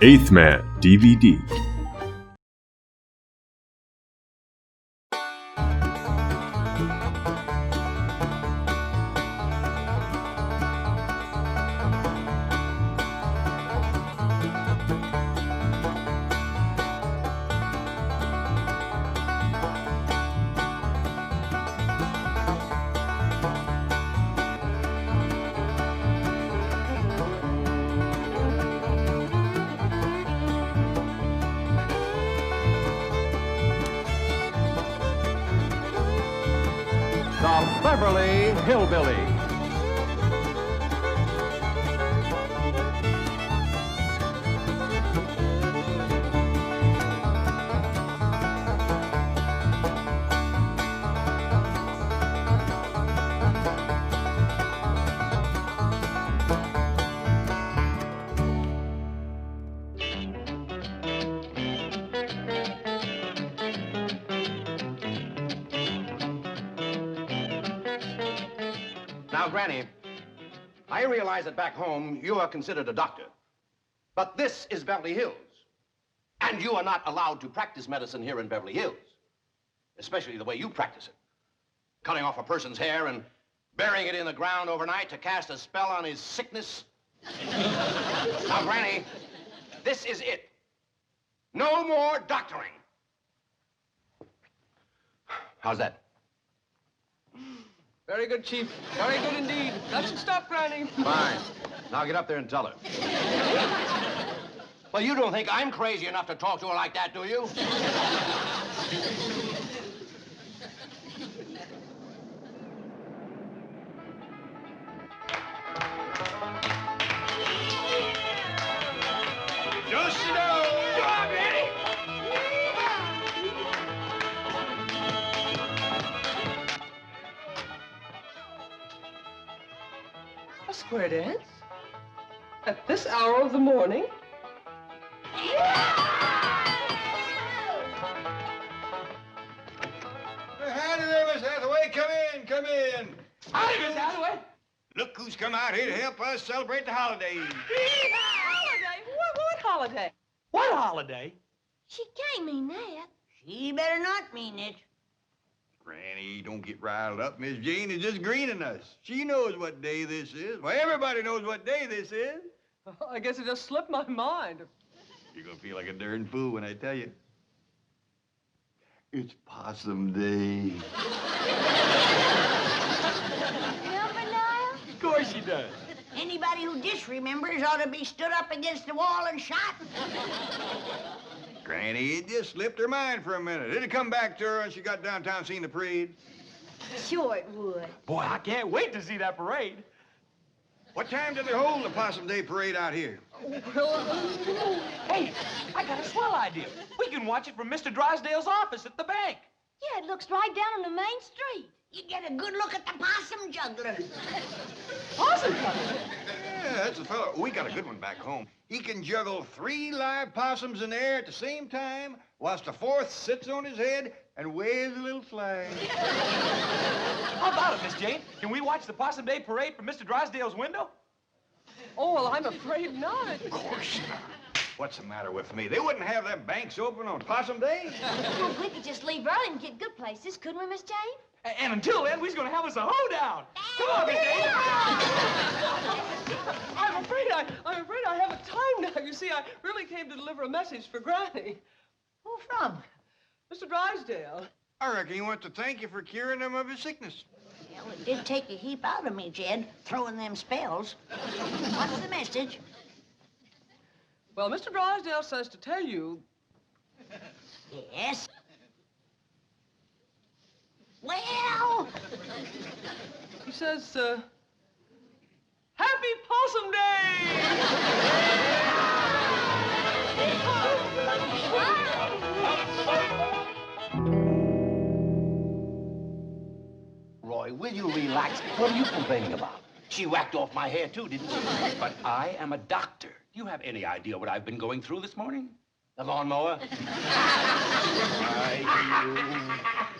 Eighth Man DVD. The Beverly Hillbillies. Now, Granny, I realize that back home you are considered a doctor. But this is Beverly Hills. And you are not allowed to practice medicine here in Beverly Hills. Especially the way you practice it. Cutting off a person's hair and burying it in the ground overnight to cast a spell on his sickness. Now, Granny, this is it. No more doctoring. How's that? Very good, Chief. Very good indeed. That should stop, Granny. Fine. Now get up there and tell her. Well, you don't think I'm crazy enough to talk to her like that, do you? Just sit down. Go on, Benny. A square dance? At this hour of the morning? Howdy there, Miss Hathaway. Come in, come in. Howdy, Miss Hathaway. Look who's come out here to help us celebrate the holidays. Holiday? What holiday? What holiday? She can't mean that. She better not mean it. Granny, don't get riled up. Miss Jane is just greening us. She knows what day this is. Well, everybody knows what day this is. Oh, I guess it just slipped my mind. You're gonna feel like a darn fool when I tell you. It's Possum Day. Remember now? Of course she does. Anybody who disremembers ought to be stood up against the wall and shot. Granny, it just slipped her mind for a minute. It'll come back to her when she got downtown seeing the parade. Sure it would. Boy, I can't wait to see that parade. What time do they hold the Possum Day parade out here? Hey, I got a swell idea. We can watch it from Mr. Drysdale's office at the bank. Yeah, it looks right down on the main street. You get a good look at the possum jugglers. Awesome. Yeah, that's a fellow. We got a good one back home. He can juggle 3 live possums in the air at the same time, whilst the 4th sits on his head and waves a little flag. How about it, Miss Jane? Can we watch the Possum Day parade from Mr. Drysdale's window? Oh, well, I'm afraid not. Of course not. What's the matter with me? They wouldn't have them banks open on Possum Day. Well, we could just leave early and get good places, couldn't we, Miss Jane? And until then, we're going to have us a hoedown. Come on, Miss Jane. I'm afraid I haven't time now. You see, I really came to deliver a message for Granny. Who from? Mr. Drysdale. I reckon he wants to thank you for curing him of his sickness. Well, it did take a heap out of me, Jed, throwing them spells. What's the message? Well, Mr. Drysdale says to tell you... Yes? Well... He says, Happy Possum Day! Roy, will you relax? What are you complaining about? She whacked off my hair, too, didn't she? But I am a doctor. Do you have any idea what I've been going through this morning? The lawnmower?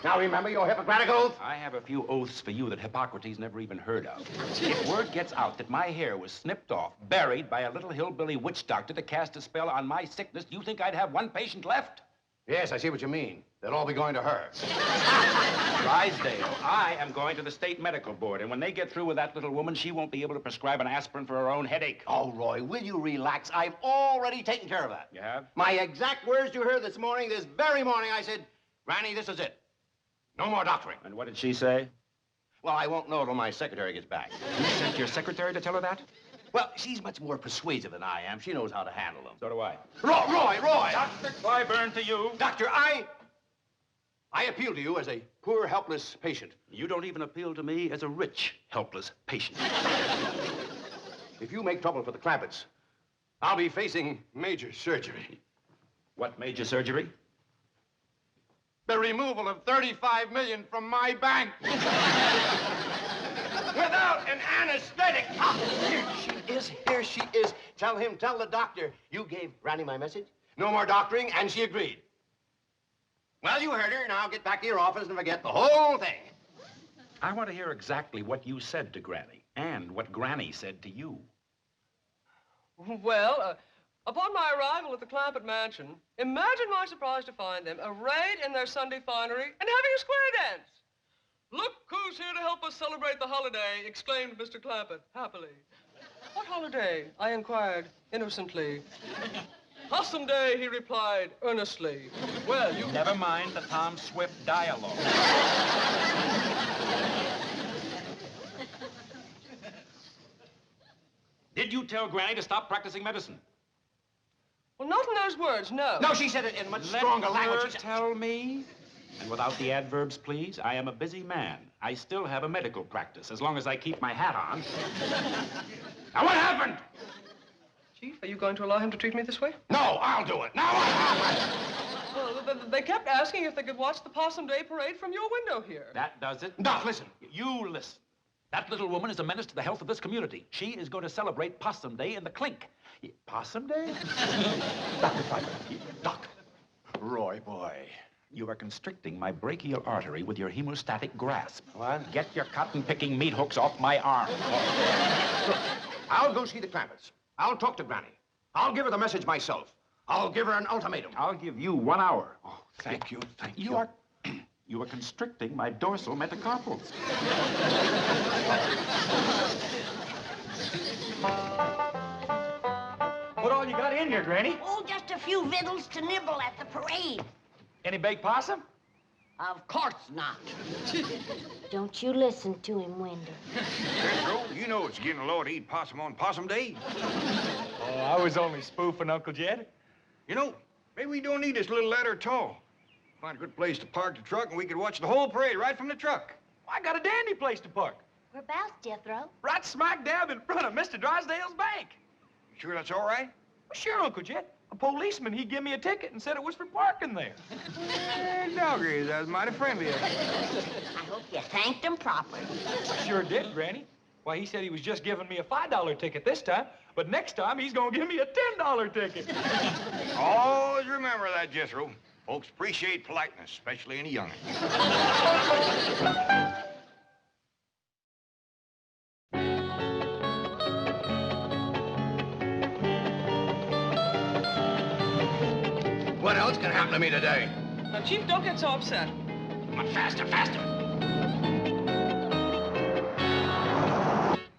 Now remember your Hippocratic oath? I have a few oaths for you that Hippocrates never even heard of. If word gets out that my hair was snipped off, buried by a little hillbilly witch doctor to cast a spell on my sickness, do you think I'd have one patient left? Yes, I see what you mean. They'll all be going to her. Drysdale, I am going to the state medical board, and when they get through with that little woman, she won't be able to prescribe an aspirin for her own headache. Oh, Roy, will you relax? I've already taken care of that. You have? My exact words you heard this morning, this very morning, I said, Granny, this is it. No more doctoring. And what did she say? Well, I won't know till my secretary gets back. You sent your secretary to tell her that? Well, she's much more persuasive than I am. She knows how to handle them. So do I. Roy! Dr. Clyburn to you. Doctor, I appeal to you as a poor, helpless patient. You don't even appeal to me as a rich, helpless patient. If you make trouble for the Clampetts, I'll be facing major surgery. What major surgery? The removal of $35 million from my bank. Without an anesthetic. Ah, here she is. Tell the doctor you gave Granny my message. No more doctoring, and she agreed. Well, you heard her. Now get back to your office and forget the whole thing. I want to hear exactly what you said to Granny, and what Granny said to you. Well, upon my arrival at the Clampett mansion, imagine my surprise to find them arrayed in their Sunday finery and having a square dance. "Look who's here to help us celebrate the holiday," exclaimed Mr. Clampett, happily. "What holiday?" I inquired, innocently. "Possum Day," he replied, earnestly. Well, you... Never mind the Tom Swift dialogue. Did you tell Granny to stop practicing medicine? Well, not in those words, no. No, she said it in much stronger language. Let her tell me. And without the adverbs, please. I am a busy man. I still have a medical practice, as long as I keep my hat on. Now, what happened? Chief, are you going to allow him to treat me this way? No, I'll do it. Now what? Well, they kept asking if they could watch the Possum Day parade from your window here. That does it. Doc, listen. You listen. That little woman is a menace to the health of this community. She is going to celebrate Possum Day in the clink. Possum Day? Dr. Piper. Doc. Roy, boy. You are constricting my brachial artery with your hemostatic grasp. What? Get your cotton-picking meat hooks off my arm. Look, I'll go see the Clampetts. I'll talk to Granny. I'll give her the message myself. I'll give her an ultimatum. I'll give you 1 hour. Oh, thank you. You are constricting my dorsal metacarpals. What all you got in here, Granny? Oh, just a few victuals to nibble at the parade. Any baked possum? Of course not. Don't you listen to him, Wendell. Jethro, you know it's getting low to eat possum on Possum Day. Oh, I was only spoofing, Uncle Jed. You know, maybe we don't need this little ladder at all. Find a good place to park the truck, and we could watch the whole parade right from the truck. I got a dandy place to park. Whereabouts, Jethro? Right smack dab in front of Mr. Drysdale's bank. You sure that's all right? Well, sure, Uncle Jed. A policeman, he gave me a ticket and said it was for parking there. Doggies, that was mighty friendly of you. I hope you thanked him properly. I sure did, Granny. Why, he said he was just giving me a $5 ticket this time, but next time he's gonna give me a $10 ticket. Always remember that, Jethro. Folks appreciate politeness, especially in a young'un. What else can happen to me today? Now, Chief, don't get so upset. Come on, faster, faster.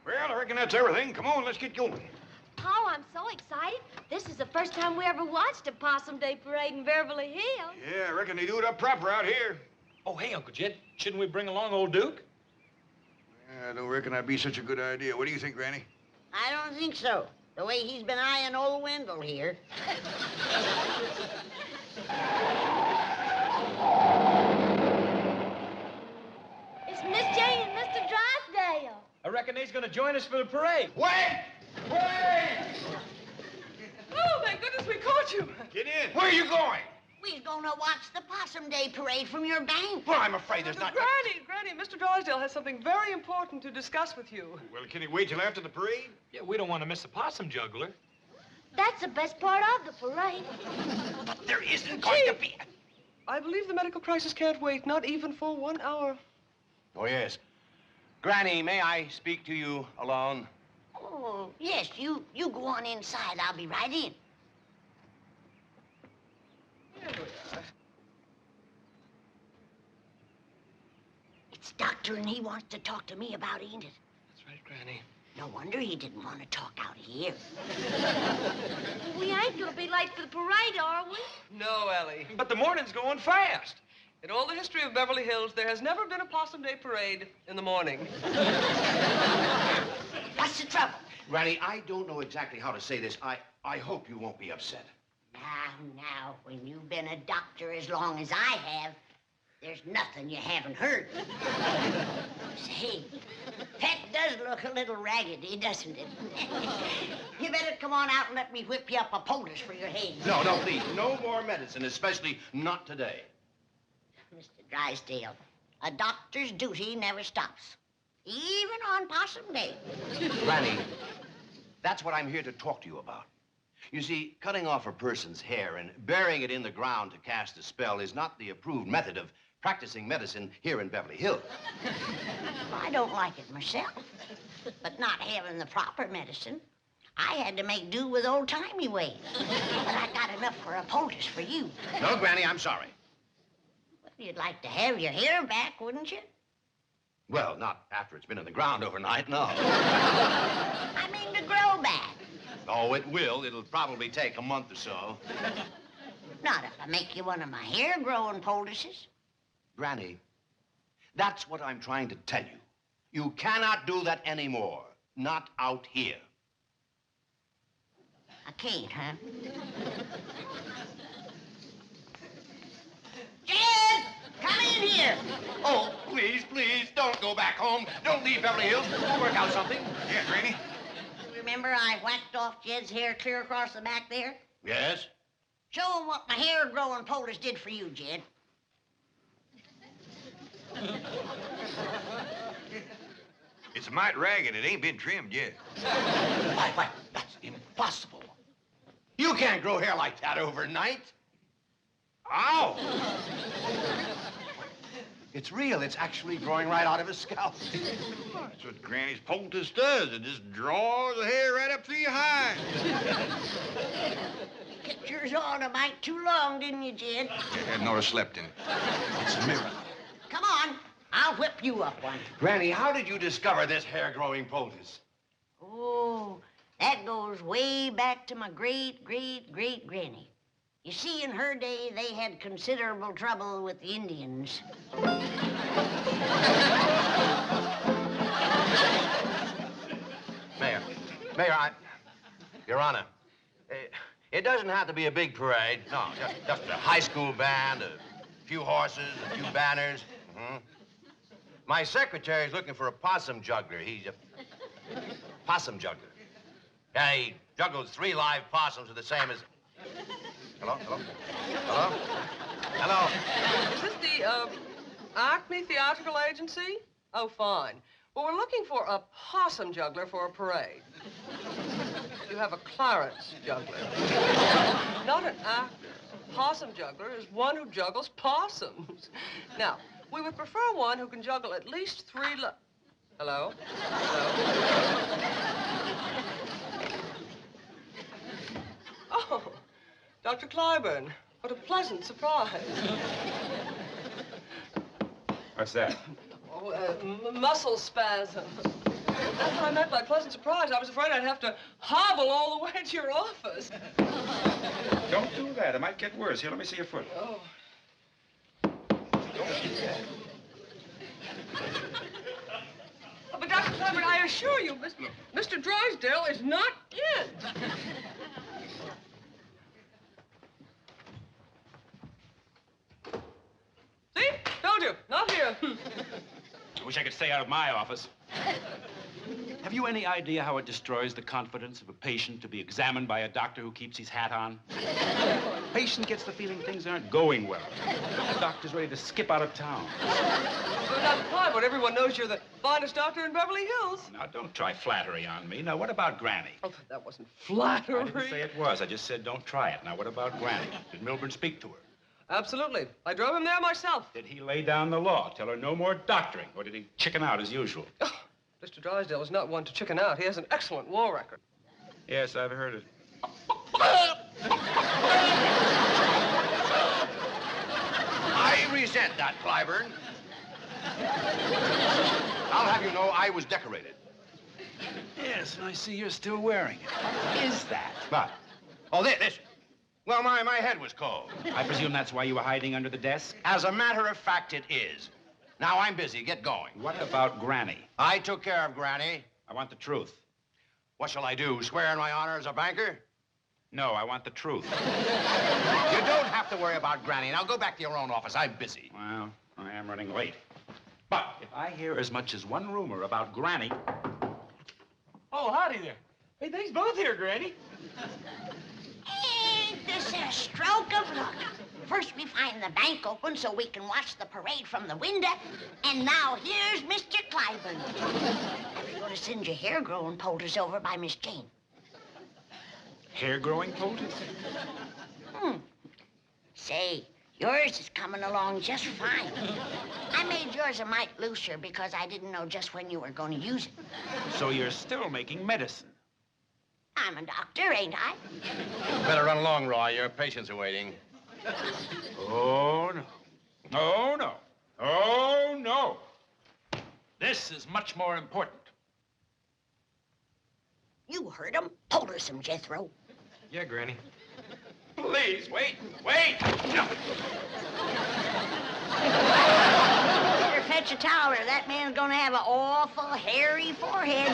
Well, I reckon that's everything. Come on, let's get going. Oh, I'm so excited. This is the first time we ever watched a Possum Day parade in Beverly Hills. Yeah, I reckon they do it up proper out here. Oh, hey, Uncle Jed, shouldn't we bring along old Duke? Yeah, I don't reckon that'd be such a good idea. What do you think, Granny? I don't think so. The way he's been eyeing old Wendell here. It's Miss Jane and Mr. Drysdale. I reckon they's gonna join us for the parade. Wait! Wait! Oh, thank goodness we caught you. Get in. Where are you going? We's gonna watch the Possum Day parade from your bank. Well, I'm afraid there's not... Granny, Mr. Drysdale has something very important to discuss with you. Well, can he wait till after the parade? Yeah, we don't want to miss the possum juggler. That's the best part of the parade. There isn't going to be... I believe the medical crisis can't wait, not even for 1 hour. Oh, yes. Granny, may I speak to you alone? Oh, yes, you go on inside. I'll be right in. Here we are. It's Doctor, and he wants to talk to me about, ain't it? That's right, Granny. No wonder he didn't want to talk out here. We ain't gonna be late for the parade, are we? No, Elly. But the morning's going fast. In all the history of Beverly Hills, there has never been a Possum Day parade in the morning. What's the trouble? Granny, I don't know exactly how to say this. I hope you won't be upset. Now, when you've been a doctor as long as I have, there's nothing you haven't heard. Say, Pet does look a little raggedy, doesn't it? You better come on out and let me whip you up a poultice for your head. No, please. No more medicine, especially not today. Mr. Drysdale, a doctor's duty never stops, even on Possum Day. Granny, that's what I'm here to talk to you about. You see, cutting off a person's hair and burying it in the ground to cast a spell is not the approved method of practicing medicine here in Beverly Hills. I don't like it myself, but not having the proper medicine, I had to make do with old-timey ways. But I got enough for a poultice for you. No, Granny, I'm sorry. Well, you'd like to have your hair back, wouldn't you? Well, not after it's been in the ground overnight, no. I mean to grow back. Oh, it will. It'll probably take a month or so. Not if I make you one of my hair-growing poultices. Granny, that's what I'm trying to tell you. You cannot do that anymore. Not out here. I can't, huh? Jed! Come in here! Oh, please, don't go back home. Don't leave Beverly Hills. We'll work out something. Yeah, Granny? Remember I whacked off Jed's hair clear across the back there? Yes? Show him what my hair-growing poultice did for you, Jed. It's a mite ragged. It ain't been trimmed yet. Why, that's impossible. You can't grow hair like that overnight. Ow! It's real. It's actually growing right out of his scalp. That's what Granny's poultice does. It just draws the hair right up through your hide. Kept yours on a mite too long, didn't you, Jed? You hadn't ought to slept in it. It's a miracle. Come on. I'll whip you up one. Granny, how did you discover this hair-growing poultice? Oh, that goes way back to my great-great-great-granny. You see, in her day, they had considerable trouble with the Indians. Mayor, Your Honor, it doesn't have to be a big parade. No, just a high school band, a few horses, a few banners. Mm-hmm. My secretary's looking for a possum juggler. He's a possum juggler. Yeah, he juggles 3 live possums are the same as... Hello? Is this the, Acme Theatrical Agency? Oh, fine. Well, we're looking for a possum juggler for a parade. You have a Clarence juggler. Not an actor. A possum juggler is one who juggles possums. Now, we would prefer one who can juggle at least 3 Hello? Oh, Dr. Clyburn. What a pleasant surprise. What's that? Oh, muscle spasm. That's what I meant by pleasant surprise. I was afraid I'd have to hobble all the way to your office. Don't do that. It might get worse. Here, let me see your foot. Oh. Don't do that. But Dr. Clyburn, I assure you, Mr. Drysdale is not in. See? Told you. Not here. I wish I could stay out of my office. Have you any idea how it destroys the confidence of a patient to be examined by a doctor who keeps his hat on? Patient gets the feeling things aren't going well. The doctor's ready to skip out of town. Well, Dr. Clyburn, everyone knows you're the finest doctor in Beverly Hills. Now, don't try flattery on me. Now, what about Granny? Oh, that wasn't flattery. I didn't say it was. I just said don't try it. Now, what about Granny? Did Milburn speak to her? Absolutely. I drove him there myself. Did he lay down the law, tell her no more doctoring, or did he chicken out as usual? Oh, Mr. Drysdale is not one to chicken out. He has an excellent war record. Yes, I've heard it. I resent that, Clyburn. I'll have you know I was decorated. Yes, and I see you're still wearing it. What is that? What? Oh, this. Well, my head was cold. I presume that's why you were hiding under the desk? As a matter of fact, it is. Now, I'm busy. Get going. What about Granny? I took care of Granny. I want the truth. What shall I do, swear in my honor as a banker? No, I want the truth. You don't have to worry about Granny. Now, go back to your own office. I'm busy. Well, I am running late. But if I hear as much as one rumor about Granny... Oh, howdy there. Hey, thanks both here, Granny. Ain't this a stroke of luck? First we find the bank open so we can watch the parade from the window, and now here's Mr. Clyburn. Have you to send your hair-growing poultice over by Miss Jane? Hair-growing poultice? Say, yours is coming along just fine. I made yours a mite looser because I didn't know just when you were going to use it. So you're still making medicine? I'm a doctor, ain't I? Better run along, Roy. Your patients are waiting. Oh, no. Oh, no. Oh, no. This is much more important. You heard him. Poultice him, Jethro. Yeah, Granny. Please, wait. No. Better fetch a towel or that man's gonna have an awful hairy forehead.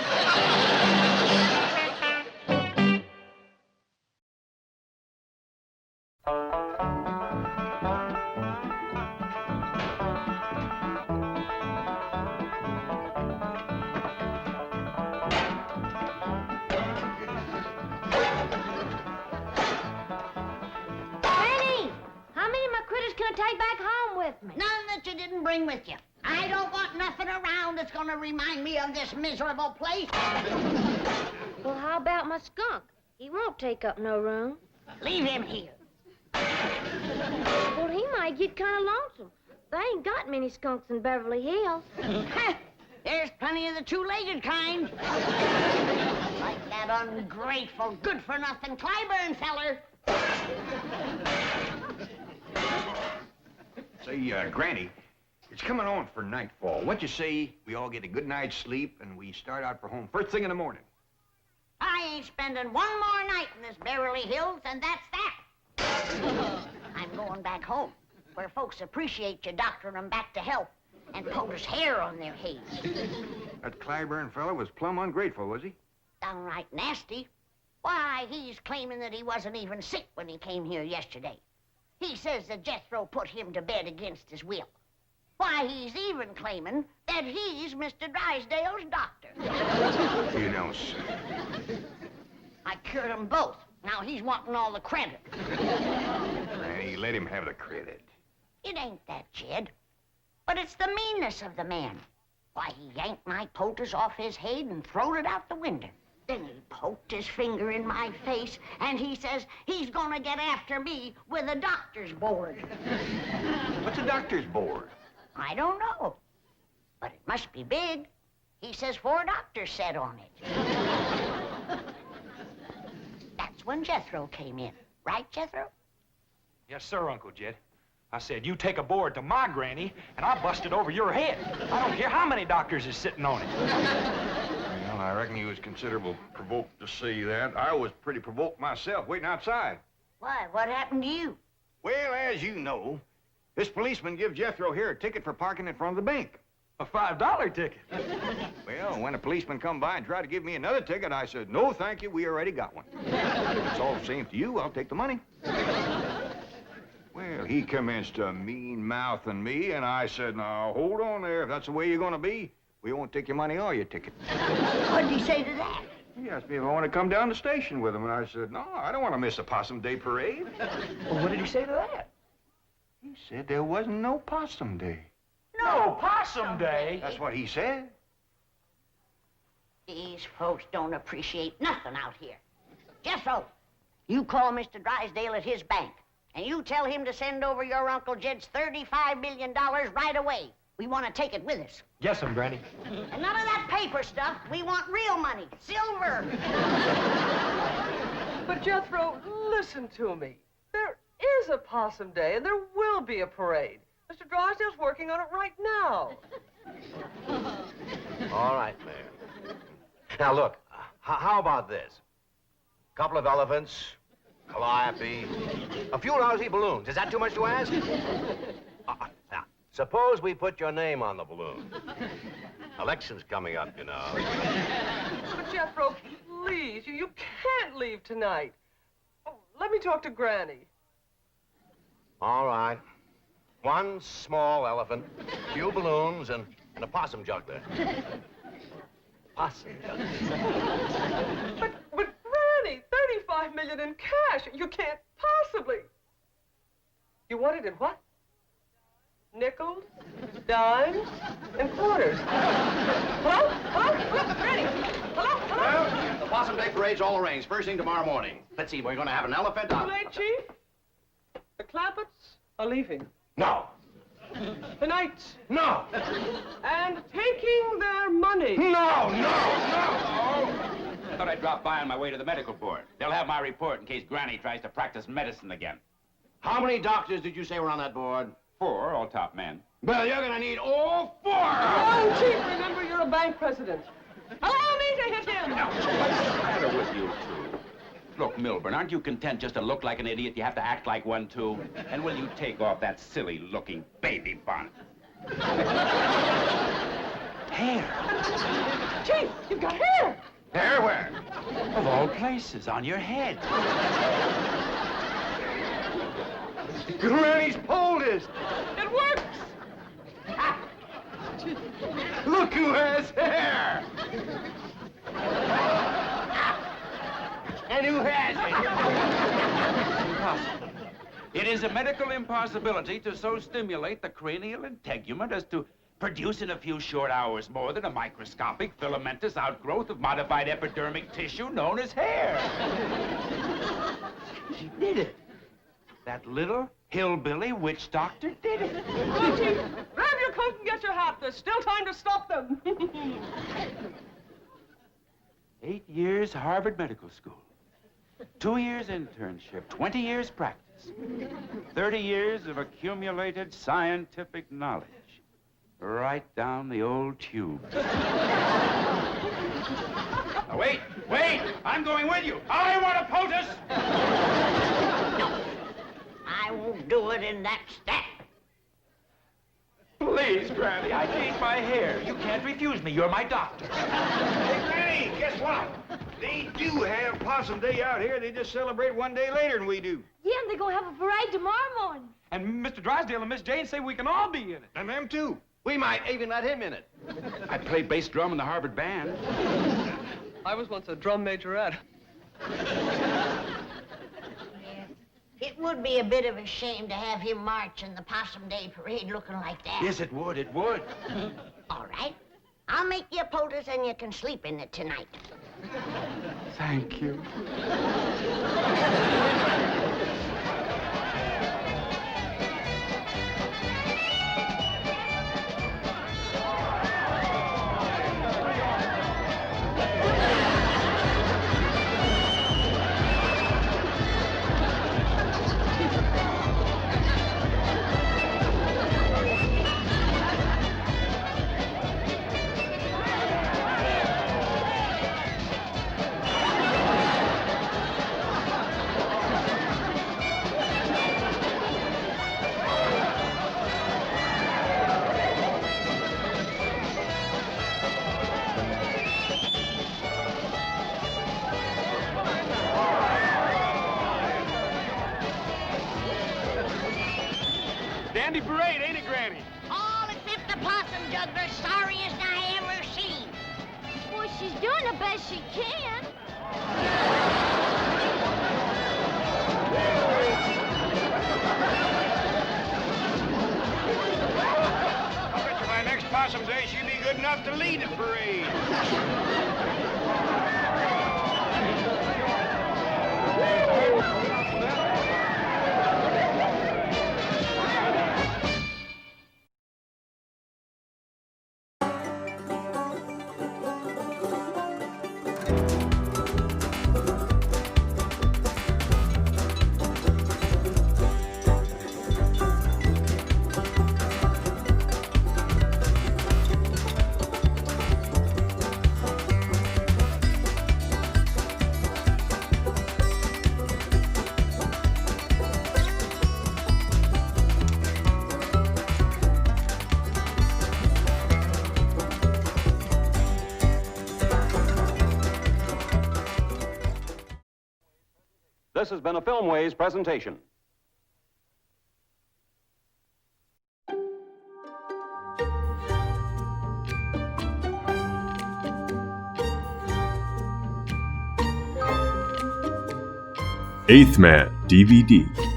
Take back home with me. None that you didn't bring with you. I don't want nothing around that's gonna remind me of this miserable place. Well, how about my skunk? He won't take up no room. Leave him here. Well, he might get kind of lonesome. They ain't got many skunks in Beverly Hills. There's plenty of the two-legged kind. Like that ungrateful, good-for-nothing Clyburn feller. Say, Granny, it's coming on for nightfall. What you say we all get a good night's sleep and we start out for home first thing in the morning? I ain't spending one more night in this Beverly Hills, and that's that. I'm going back home, where folks appreciate you doctoring them back to health and poultice hair on their heads. That Clyburn fella was plumb ungrateful, was he? Downright nasty. Why, he's claiming that he wasn't even sick when he came here yesterday. He says that Jethro put him to bed against his will. Why, he's even claiming that he's Mr. Drysdale's doctor. You don't say. I cured them both. Now he's wanting all the credit. Granny, let him have the credit. It ain't that, Jed. But it's the meanness of the man. Why, he yanked my poultice off his head and throwed it out the window. Then he poked his finger in my face, and he says he's gonna get after me with a doctor's board. What's a doctor's board? I don't know, but it must be big. He says 4 doctors sat on it. That's when Jethro came in. Right, Jethro? Yes, sir, Uncle Jed. I said, you take a board to my granny, and I'll bust it over your head. I don't care how many doctors is sitting on it. Well, I reckon he was considerable provoked to see that. I was pretty provoked myself, waiting outside. Why, what happened to you? Well, as you know, this policeman gives Jethro here a ticket for parking in front of the bank. A $5 ticket. Well, when a policeman come by and tried to give me another ticket, I said, no, thank you, we already got one. It's all the same to you, I'll take the money. Well, he commenced to mean-mouthing me, and I said, now, hold on there. If that's the way you're going to be, we won't take your money or your ticket. What did he say to that? He asked me if I want to come down to the station with him, and I said, no, I don't want to miss a Possum Day parade. Well, what did he say to that? He said there wasn't no Possum Day. No Possum Day? That's what he said. These folks don't appreciate nothing out here. Jethro, you call Mr. Drysdale at his bank. And you tell him to send over your Uncle Jed's $35 million right away. We want to take it with us. Yes, Granny. And none of that paper stuff. We want real money, silver. But Jethro, listen to me. There is a Possum Day, and there will be a parade. Mr. Drysdale's working on it right now. All right, Mayor. Now, look, how about this? A couple of elephants, calliope, a few lousy balloons. Is that too much to ask? Now, suppose we put your name on the balloon. Election's coming up, you know. But Jethro, please, you can't leave tonight. Oh, let me talk to Granny. All right. One small elephant, few balloons, and a possum juggler. Possum juggler. But Granny, $35 million in cash. You can't possibly. You want it in what? Nickels, dimes, and quarters. Hello? Hello? Hello? Granny? Hello? Hello? Well, the Possum Day parade's all arranged. First thing tomorrow morning. Let's see, we're going to have an elephant. Too late, Chief. The Clampetts are leaving. No. Tonight. No. And taking their money. No. I thought I'd drop by on my way to the medical board. They'll have my report in case Granny tries to practice medicine again. How many doctors did you say were on that board? 4, all top men. Well, you're going to need all 4. Oh, Chief, remember you're a bank president. Allow me to hit him. Now, what's the matter with you two? Look, Milburn, aren't you content just to look like an idiot? You have to act like one, too. And will you take off that silly-looking baby bonnet? Hair. Chief, you've got hair. Hair where? Of all places, on your head. Granny's poldest. It works. Look who has hair. And who has it? Impossible. It is a medical impossibility to so stimulate the cranial integument as to produce in a few short hours more than a microscopic filamentous outgrowth of modified epidermic tissue known as hair. She did it. That little hillbilly witch doctor did it. Come on, Chief. Grab your coat and get your hat. There's still time to stop them. 8 years Harvard Medical School. 2 years internship, 20 years practice, 30 years of accumulated scientific knowledge. Right down the old tube. Now, wait! I'm going with you. I want a poultice! No, I won't do it in that stack. Please, Granny, I need my hair. You can't refuse me. You're my doctor. Hey, Granny, guess what? They do have Possum Day out here. They just celebrate one day later than we do. Yeah, and they're going to have a parade tomorrow morning. And Mr. Drysdale and Miss Jane say we can all be in it. And them too. We might even let him in it. I play bass drum in the Harvard band. I was once a drum majorette. It would be a bit of a shame to have him march in the Possum Day parade looking like that. Yes, it would. It would. All right. I'll make you a poultice and you can sleep in it tonight. Thank you. Dandy parade, ain't it, Granny? All except the possum juggler, sorriest I ever seen. Well, she's doing the best she can. I bet you by next Possum Day she'll be good enough to lead the parade. This has been a Filmways presentation. Eighth Man DVD.